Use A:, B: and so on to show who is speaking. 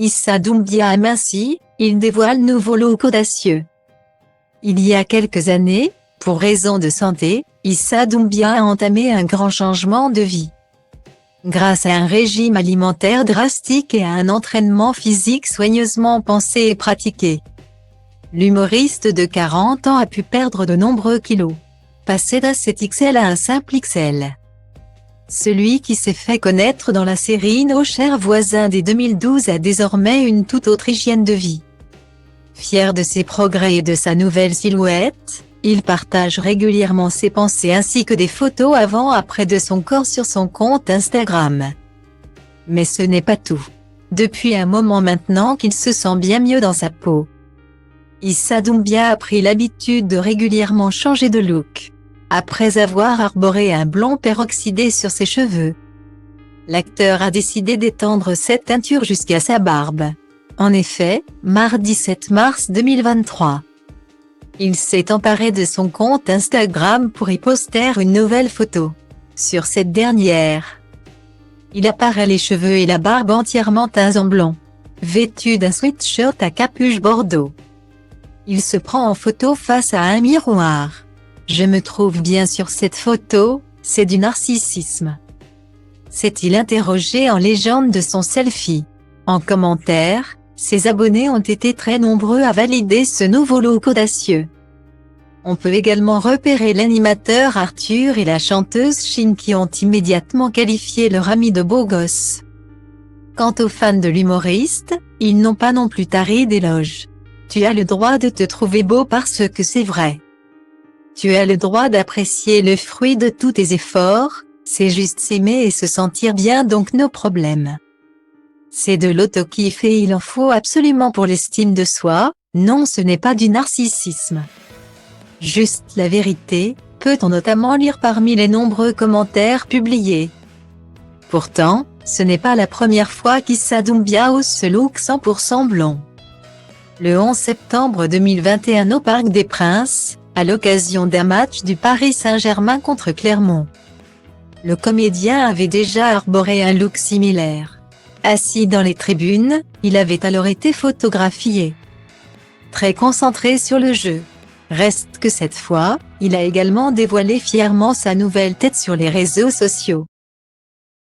A: Issa Doumbia aminci, il dévoile nouveau look audacieux. Il y a quelques années, pour raison de santé, Issa Doumbia a entamé un grand changement de vie. Grâce à un régime alimentaire drastique et à un entraînement physique soigneusement pensé et pratiqué, l'humoriste de 40 ans a pu perdre de nombreux kilos, passer d'un 7XL à un simple XL. Celui qui s'est fait connaître dans la série Nos chers voisins dès 2012 a désormais une toute autre hygiène de vie. Fier de ses progrès et de sa nouvelle silhouette, il partage régulièrement ses pensées ainsi que des photos avant-après de son corps sur son compte Instagram. Mais ce n'est pas tout. Depuis un moment maintenant qu'il se sent bien mieux dans sa peau, Issa Doumbia a pris l'habitude de régulièrement changer de look. Après avoir arboré un blond peroxydé sur ses cheveux, l'acteur a décidé d'étendre cette teinture jusqu'à sa barbe. En effet, mardi 7 mars 2023, il s'est emparé de son compte Instagram pour y poster une nouvelle photo. Sur cette dernière, il apparaît les cheveux et la barbe entièrement teints en blond, vêtu d'un sweatshirt à capuche bordeaux. Il se prend en photo face à un miroir. Je me trouve bien sur cette photo, c'est du narcissisme. S'est-il interrogé en légende de son selfie. En commentaire, ses abonnés ont été très nombreux à valider ce nouveau look audacieux. On peut également repérer l'animateur Arthur et la chanteuse Chine qui ont immédiatement qualifié leur ami de beau gosse. Quant aux fans de l'humoriste, ils n'ont pas non plus taré d'éloges. Tu as le droit de te trouver beau parce que c'est vrai. Tu as le droit d'apprécier le fruit de tous tes efforts, c'est juste s'aimer et se sentir bien donc nos problèmes. C'est de l'auto-kiff et il en faut absolument pour l'estime de soi, non ce n'est pas du narcissisme. Juste la vérité, peut-on notamment lire parmi les nombreux commentaires publiés. Pourtant, ce n'est pas la première fois qu'Issa Doumbia ose ce look 100% blond. Le 11 septembre 2021 au Parc des Princes, à l'occasion d'un match du Paris Saint-Germain contre Clermont, le comédien avait déjà arboré un look similaire. Assis dans les tribunes, il avait alors été photographié. Très concentré sur le jeu. Reste que cette fois, il a également dévoilé fièrement sa nouvelle tête sur les réseaux sociaux.